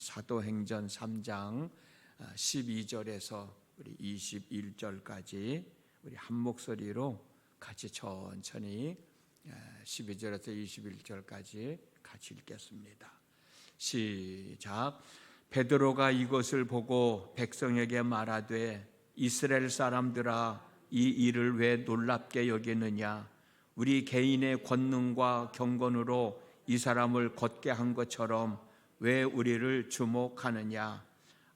사도행전 3장 12절에서 우리 21절까지 우리 한 목소리로 같이 천천히 12절에서 21절까지 같이 읽겠습니다. 시작. 베드로가 이것을 보고 백성에게 말하되 이스라엘 사람들아, 이 일을 왜 놀랍게 여기느냐? 우리 개인의 권능과 경건으로 이 사람을 걷게 한 것처럼 왜 우리를 주목하느냐?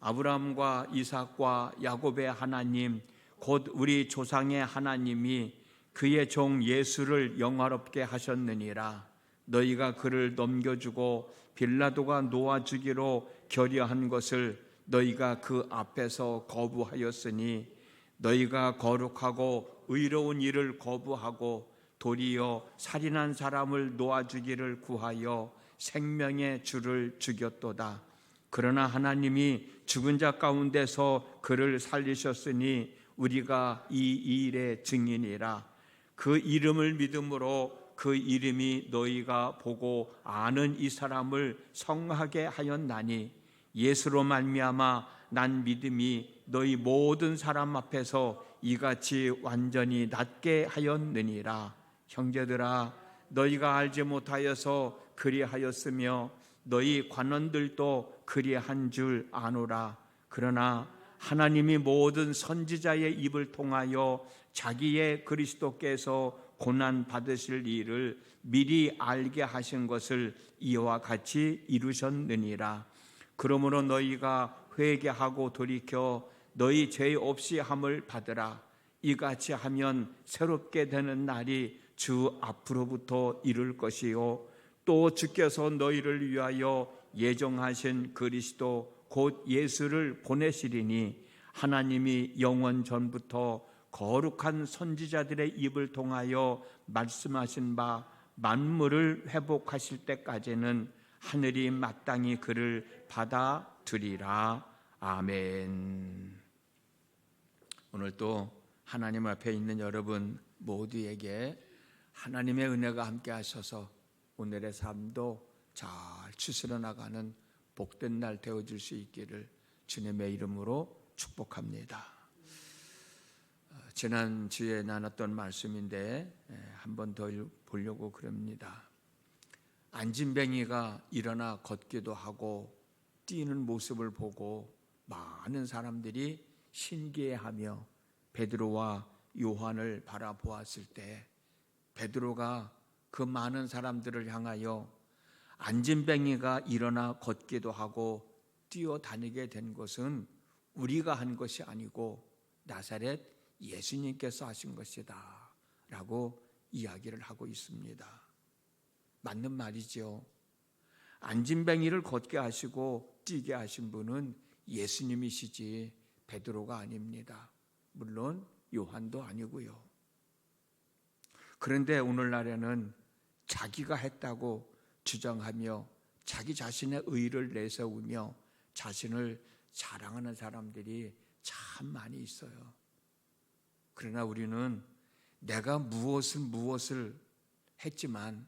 아브라함과 이삭과 야곱의 하나님, 곧 우리 조상의 하나님이 그의 종 예수를 영화롭게 하셨느니라. 너희가 그를 넘겨주고 빌라도가 놓아주기로 결의한 것을 너희가 그 앞에서 거부하였으니, 너희가 거룩하고 의로운 일을 거부하고 도리어 살인한 사람을 놓아주기를 구하여 생명의 주를 죽였도다. 그러나 하나님이 죽은 자 가운데서 그를 살리셨으니 우리가 이 일의 증인이라. 그 이름을 믿음으로 그 이름이 너희가 보고 아는 이 사람을 성하게 하였나니, 예수로 말미암아 난 믿음이 너희 모든 사람 앞에서 이같이 완전히 낫게 하였느니라. 형제들아, 너희가 알지 못하여서 그리하였으며 너희 관원들도 그리한 줄 아노라. 그러나 하나님이 모든 선지자의 입을 통하여 자기의 그리스도께서 고난 받으실 일을 미리 알게 하신 것을 이와 같이 이루셨느니라. 그러므로 너희가 회개하고 돌이켜 너희 죄 없이 함을 받으라. 이같이 하면 새롭게 되는 날이 주 앞으로부터 이룰 것이요, 또 주께서 너희를 위하여 예정하신 그리스도 곧 예수를 보내시리니, 하나님이 영원 전부터 거룩한 선지자들의 입을 통하여 말씀하신 바 만물을 회복하실 때까지는 하늘이 마땅히 그를 받아들이라. 아멘. 오늘 또 하나님 앞에 있는 여러분 모두에게 하나님의 은혜가 함께 하셔서 오늘의 삶도 잘 추스려 나가는 복된 날 되어줄 수 있기를 주님의 이름으로 축복합니다. 지난주에 나눴던 말씀인데 한 번 더 보려고 그럽니다. 안진뱅이가 일어나 걷기도 하고 뛰는 모습을 보고 많은 사람들이 신기해하며 베드로와 요한을 바라보았을 때, 베드로가 그 많은 사람들을 향하여 안진뱅이가 일어나 걷기도 하고 뛰어다니게 된 것은 우리가 한 것이 아니고 나사렛 예수님께서 하신 것이다 라고 이야기를 하고 있습니다. 맞는 말이죠. 안진뱅이를 걷게 하시고 뛰게 하신 분은 예수님이시지 베드로가 아닙니다. 물론 요한도 아니고요. 그런데 오늘날에는 자기가 했다고 주장하며 자기 자신의 의를 내세우며 자신을 자랑하는 사람들이 참 많이 있어요. 그러나 우리는 내가 무엇을 했지만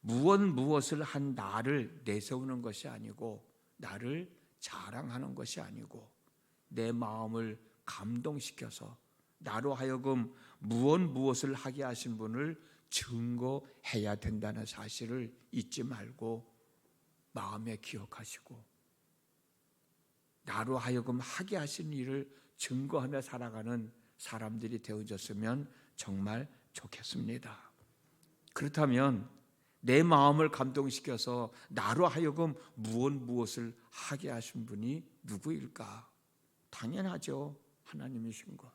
무엇을 한 나를 내세우는 것이 아니고, 나를 자랑하는 것이 아니고, 내 마음을 감동시켜서 나로 하여금 무엇을 하게 하신 분을 증거해야 된다는 사실을 잊지 말고 마음에 기억하시고, 나로 하여금 하게 하신 일을 증거하며 살아가는 사람들이 되어졌으면 정말 좋겠습니다. 그렇다면 내 마음을 감동시켜서 나로 하여금 무엇을 하게 하신 분이 누구일까? 당연하죠. 하나님이신 것.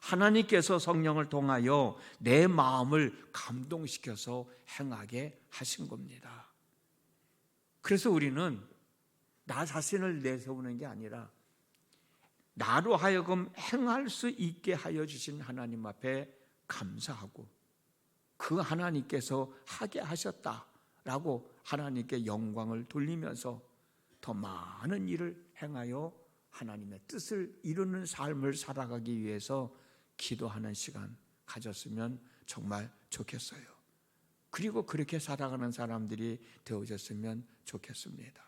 하나님께서 성령을 통하여 내 마음을 감동시켜서 행하게 하신 겁니다. 그래서 우리는 나 자신을 내세우는 게 아니라 나로 하여금 행할 수 있게 하여 주신 하나님 앞에 감사하고, 그 하나님께서 하게 하셨다라고 하나님께 영광을 돌리면서 더 많은 일을 행하여 하나님의 뜻을 이루는 삶을 살아가기 위해서 기도하는 시간 가졌으면 정말 좋겠어요. 그리고 그렇게 살아가는 사람들이 되어졌으면 좋겠습니다.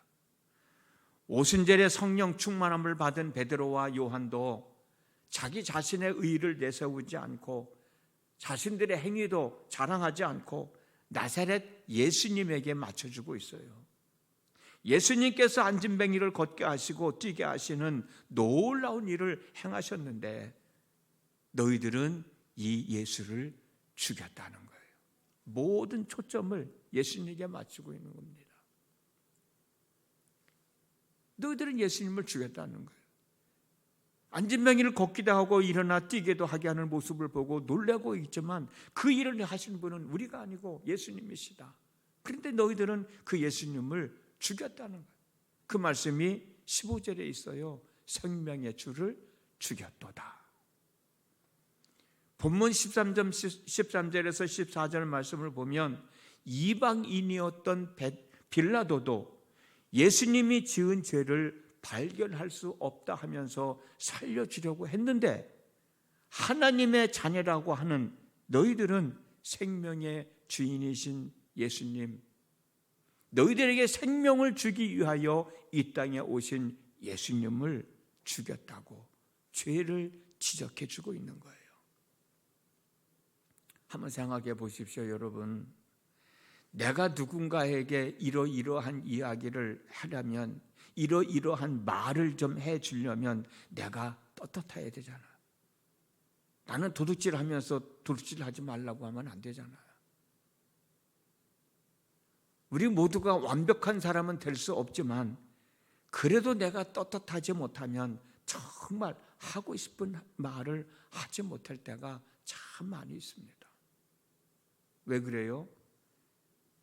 오순절에 성령 충만함을 받은 베드로와 요한도 자기 자신의 의의를 내세우지 않고 자신들의 행위도 자랑하지 않고 나사렛 예수님에게 맞춰주고 있어요. 예수님께서 안진뱅이를 걷게 하시고 뛰게 하시는 놀라운 일을 행하셨는데 너희들은 이 예수를 죽였다는 거예요. 모든 초점을 예수님에게 맞추고 있는 겁니다. 너희들은 예수님을 죽였다는 거예요. 안진뱅이를 걷기도 하고 일어나 뛰기도 하게 하는 모습을 보고 놀라고 있지만 그 일을 하신 분은 우리가 아니고 예수님이시다. 그런데 너희들은 그 예수님을 죽였다는 거예요. 그 말씀이 15절에 있어요. 생명의 주를 죽였도다. 본문 13절에서 14절 말씀을 보면 이방인이었던 빌라도도 예수님이 지은 죄를 발견할 수 없다 하면서 살려주려고 했는데 하나님의 자녀라고 하는 너희들은 생명의 주인이신 예수님, 너희들에게 생명을 주기 위하여 이 땅에 오신 예수님을 죽였다고 죄를 지적해 주고 있는 거예요. 한번 생각해 보십시오, 여러분. 내가 누군가에게 이러이러한 이야기를 하려면, 이러이러한 말을 좀 해주려면 내가 떳떳해야 되잖아. 나는 도둑질하면서 도둑질하지 말라고 하면 안 되잖아요. 우리 모두가 완벽한 사람은 될 수 없지만 그래도 내가 떳떳하지 못하면 정말 하고 싶은 말을 하지 못할 때가 참 많이 있습니다. 왜 그래요?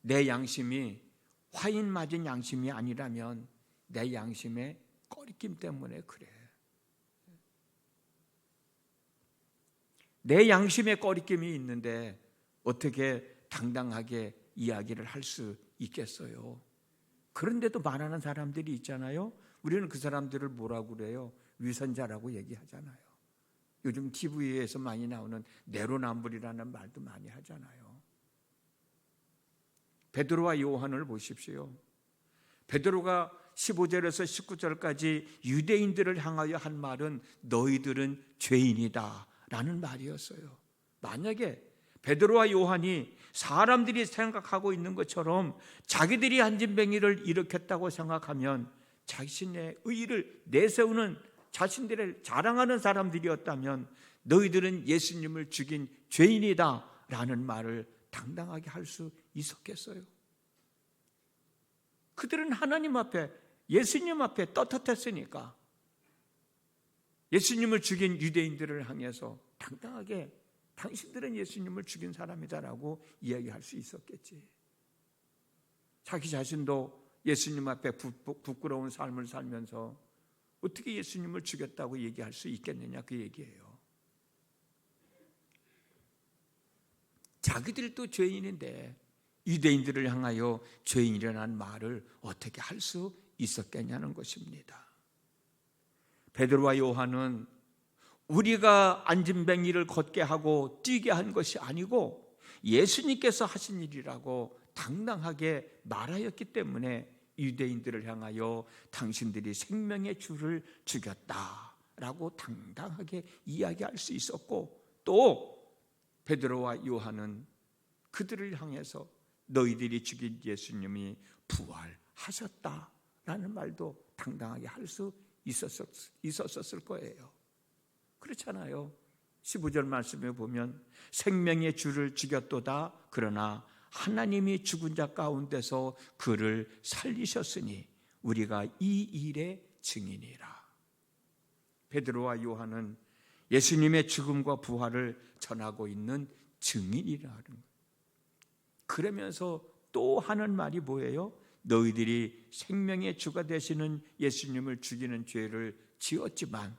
내 양심이 화인 맞은 양심이 아니라면 내 양심의 꺼리낌 때문에 그래. 내 양심의 꺼리낌이 있는데 어떻게 당당하게 이야기를 할 수 있겠어요? 그런데도 말하는 사람들이 있잖아요. 우리는 그 사람들을 뭐라고 그래요? 위선자라고 얘기하잖아요. 요즘 TV에서 많이 나오는 내로남불이라는 말도 많이 하잖아요. 베드로와 요한을 보십시오. 베드로가 15절에서 19절까지 유대인들을 향하여 한 말은 너희들은 죄인이다 라는 말이었어요. 만약에 베드로와 요한이 사람들이 생각하고 있는 것처럼 자기들이 안진뱅이를 일으켰다고 생각하면 자신의 의의를 내세우는 자신들을 자랑하는 사람들이었다면 너희들은 예수님을 죽인 죄인이다 라는 말을 당당하게 할 수 있었겠어요? 그들은 하나님 앞에, 예수님 앞에 떳떳했으니까 예수님을 죽인 유대인들을 향해서 당당하게 당신들은 예수님을 죽인 사람이다라고 이야기할 수 있었겠지. 자기 자신도 예수님 앞에 부끄러운 삶을 살면서 어떻게 예수님을 죽였다고 얘기할 수 있겠느냐, 그 얘기예요. 자기들도 죄인인데 유대인들을 향하여 죄인이라는 말을 어떻게 할 수 있었겠냐는 것입니다. 베드로와 요한은 우리가 안진뱅이를 걷게 하고 뛰게 한 것이 아니고 예수님께서 하신 일이라고 당당하게 말하였기 때문에 유대인들을 향하여 당신들이 생명의 주를 죽였다라고 당당하게 이야기할 수 있었고, 또 베드로와 요한은 그들을 향해서 너희들이 죽인 예수님이 부활하셨다라는 말도 당당하게 할 수 있었을 거예요. 그렇잖아요. 15절 말씀에 보면 생명의 주를 죽였도다. 그러나 하나님이 죽은 자 가운데서 그를 살리셨으니 우리가 이 일의 증인이라. 베드로와 요한은 예수님의 죽음과 부활을 전하고 있는 증인이라는 거예요. 그러면서 또 하는 말이 뭐예요? 너희들이 생명의 주가 되시는 예수님을 죽이는 죄를 지었지만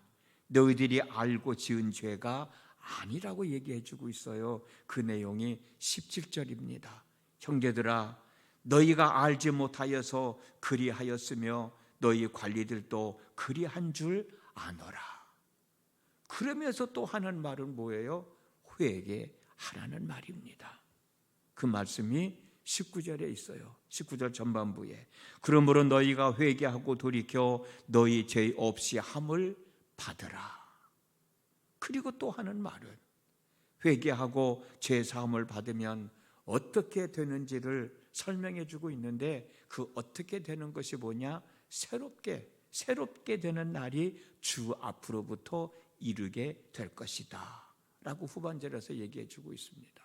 너희들이 알고 지은 죄가 아니라고 얘기해 주고 있어요. 그 내용이 17절입니다. 형제들아, 너희가 알지 못하여서 그리하였으며 너희 관리들도 그리한 줄 아노라. 그러면서 또 하는 말은 뭐예요? 회개하라는 말입니다. 그 말씀이 19절에 있어요. 19절 전반부에. 그러므로 너희가 회개하고 돌이켜 너희 죄 없이 함을 받으라. 그리고 또 하는 말은 회개하고 죄 사함을 받으면 어떻게 되는지를 설명해 주고 있는데, 그 어떻게 되는 것이 뭐냐? 새롭게 되는 날이 주 앞으로부터 이르게 될 것이다 라고 후반절에서 얘기해 주고 있습니다.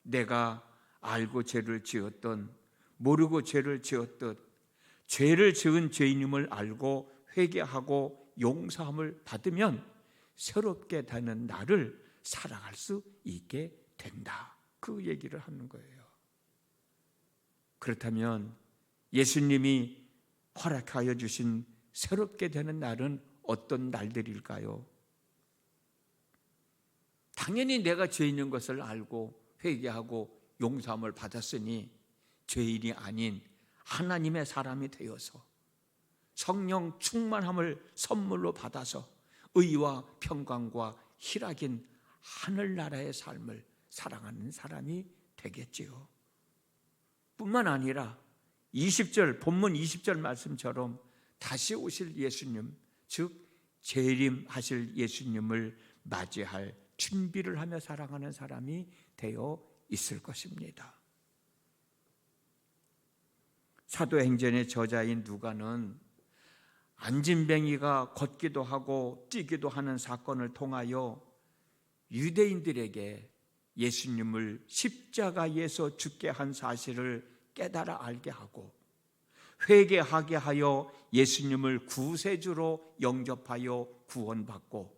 내가 알고 죄를 지었던, 모르고 죄를 지었던, 죄를 지은 죄인임을 알고 회개하고 용서함을 받으면 새롭게 되는 날을 살아갈 수 있게 된다, 그 얘기를 하는 거예요. 그렇다면 예수님이 허락하여 주신 새롭게 되는 날은 어떤 날들일까요? 당연히 내가 죄인인 것을 알고 회개하고 용서함을 받았으니 죄인이 아닌 하나님의 사람이 되어서 성령 충만함을 선물로 받아서 의와 평강과 희락인 하늘나라의 삶을 살아가는 사람이 되겠지요. 뿐만 아니라 20절, 본문 20절 말씀처럼 다시 오실 예수님, 즉 재림하실 예수님을 맞이할 준비를 하며 살아가는 사람이 되어 있을 것입니다. 사도행전의 저자인 누가는 안진뱅이가 걷기도 하고 뛰기도 하는 사건을 통하여 유대인들에게 예수님을 십자가에서 죽게 한 사실을 깨달아 알게 하고 회개하게 하여 예수님을 구세주로 영접하여 구원받고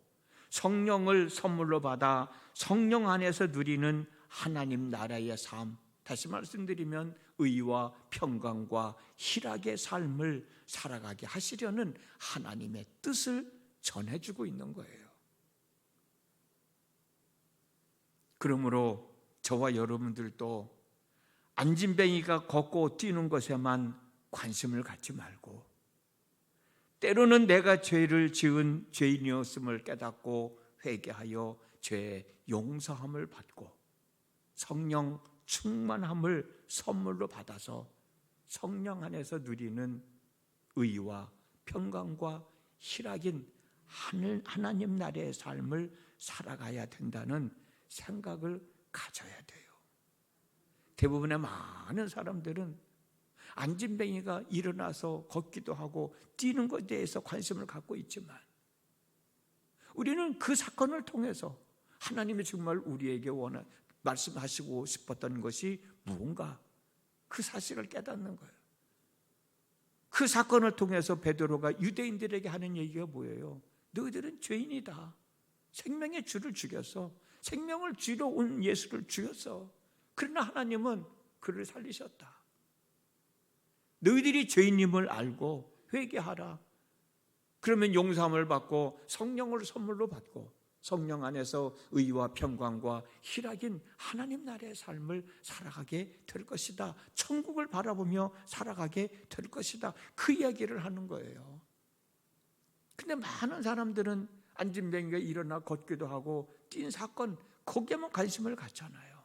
성령을 선물로 받아 성령 안에서 누리는 하나님 나라의 삶, 다시 말씀드리면 의와 평강과 희락의 삶을 살아가게 하시려는 하나님의 뜻을 전해주고 있는 거예요. 그러므로 저와 여러분들도 안진뱅이가 걷고 뛰는 것에만 관심을 갖지 말고, 때로는 내가 죄를 지은 죄인이었음을 깨닫고 회개하여 죄 용서함을 받고 성령 충만함을 선물로 받아서 성령 안에서 누리는 의와 평강과 희락인 하나님 나라의 삶을 살아가야 된다는 생각을 가져야 돼요. 대부분의 많은 사람들은 안진뱅이가 일어나서 걷기도 하고 뛰는 것에 대해서 관심을 갖고 있지만, 우리는 그 사건을 통해서 하나님이 정말 우리에게 말씀하시고 싶었던 것이 무언가, 그 사실을 깨닫는 거예요. 그 사건을 통해서 베드로가 유대인들에게 하는 얘기가 뭐예요? 너희들은 죄인이다. 생명의 주를 죽였어. 생명을 주러 온 예수를 죽였어. 그러나 하나님은 그를 살리셨다. 너희들이 죄인임을 알고 회개하라. 그러면 용서함을 받고 성령을 선물로 받고 성령 안에서 의와 평강과 희락인 하나님 나라의 삶을 살아가게 될 것이다. 천국을 바라보며 살아가게 될 것이다. 그 이야기를 하는 거예요. 근데 많은 사람들은 안진뱅이가 일어나 걷기도 하고 뛴 사건, 거기에만 관심을 갖잖아요.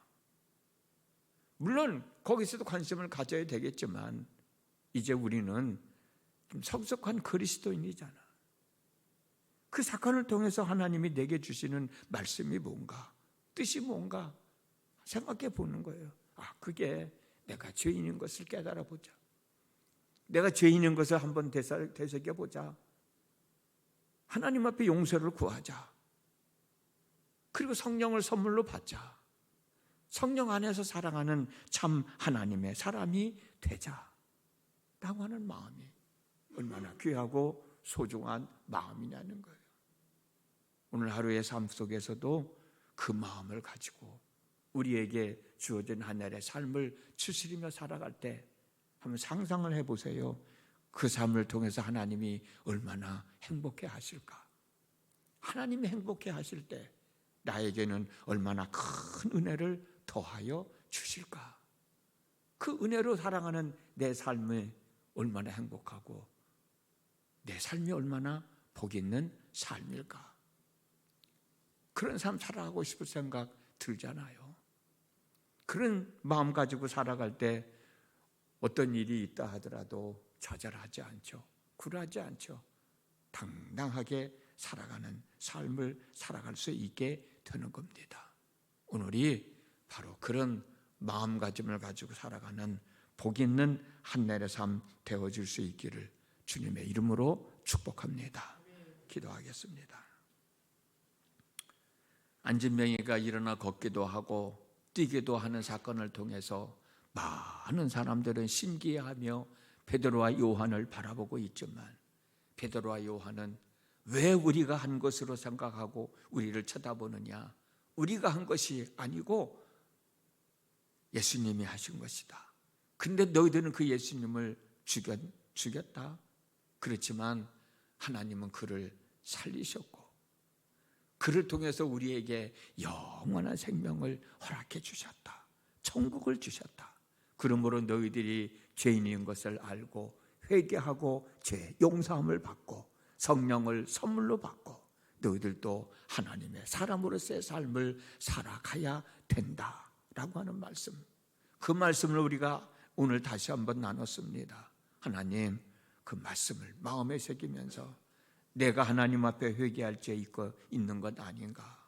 물론 거기서도 관심을 가져야 되겠지만 이제 우리는 좀 성숙한 그리스도인이잖아. 그 사건을 통해서 하나님이 내게 주시는 말씀이 뭔가, 뜻이 뭔가 생각해 보는 거예요. 그게 내가 죄인인 것을 깨달아 보자. 내가 죄인인 것을 한번 되새겨 보자. 하나님 앞에 용서를 구하자. 그리고 성령을 선물로 받자. 성령 안에서 살아가는 참 하나님의 사람이 되자 라고 하는 마음이 얼마나 귀하고 소중한 마음이냐는 거예요. 오늘 하루의 삶 속에서도 그 마음을 가지고 우리에게 주어진 하늘의 삶을 추스리며 살아갈 때 한번 상상을 해보세요. 그 삶을 통해서 하나님이 얼마나 행복해 하실까? 하나님이 행복해 하실 때 나에게는 얼마나 큰 은혜를 더하여 주실까? 그 은혜로 살아가는 내 삶이 얼마나 행복하고 내 삶이 얼마나 복 있는 삶일까? 그런 삶 살아가고 싶을 생각 들잖아요. 그런 마음 가지고 살아갈 때 어떤 일이 있다 하더라도 좌절하지 않죠. 굴하지 않죠. 당당하게 살아가는 삶을 살아갈 수 있게 되는 겁니다. 오늘이 바로 그런 마음가짐을 가지고 살아가는 복 있는 한 날의 삶 되어질 수 있기를 주님의 이름으로 축복합니다. 기도하겠습니다. 안진병이가 일어나 걷기도 하고 뛰기도 하는 사건을 통해서 많은 사람들은 신기해하며 베드로와 요한을 바라보고 있지만 베드로와 요한은 왜 우리가 한 것으로 생각하고 우리를 쳐다보느냐? 우리가 한 것이 아니고 예수님이 하신 것이다. 근데 너희들은 그 예수님을 죽였다. 그렇지만 하나님은 그를 살리셨고 그를 통해서 우리에게 영원한 생명을 허락해 주셨다. 천국을 주셨다. 그러므로 너희들이 죄인인 것을 알고 회개하고 죄 용서함을 받고 성령을 선물로 받고 너희들도 하나님의 사람으로서의 삶을 살아가야 된다라고 하는 말씀. 그 말씀을 우리가 오늘 다시 한번 나눴습니다. 하나님, 그 말씀을 마음에 새기면서 내가 하나님 앞에 회개할 죄 있는 것 아닌가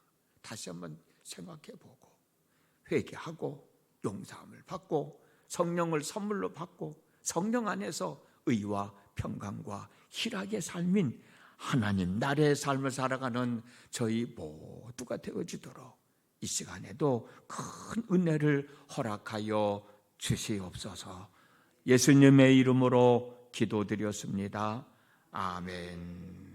다시 한번 생각해보고 회개하고 용서함을 받고 성령을 선물로 받고 성령 안에서 의와 평강과 희락의 삶인 하나님 나라의 삶을 살아가는 저희 모두가 되어지도록 이 시간에도 큰 은혜를 허락하여 주시옵소서. 예수님의 이름으로 기도드렸습니다. 아멘.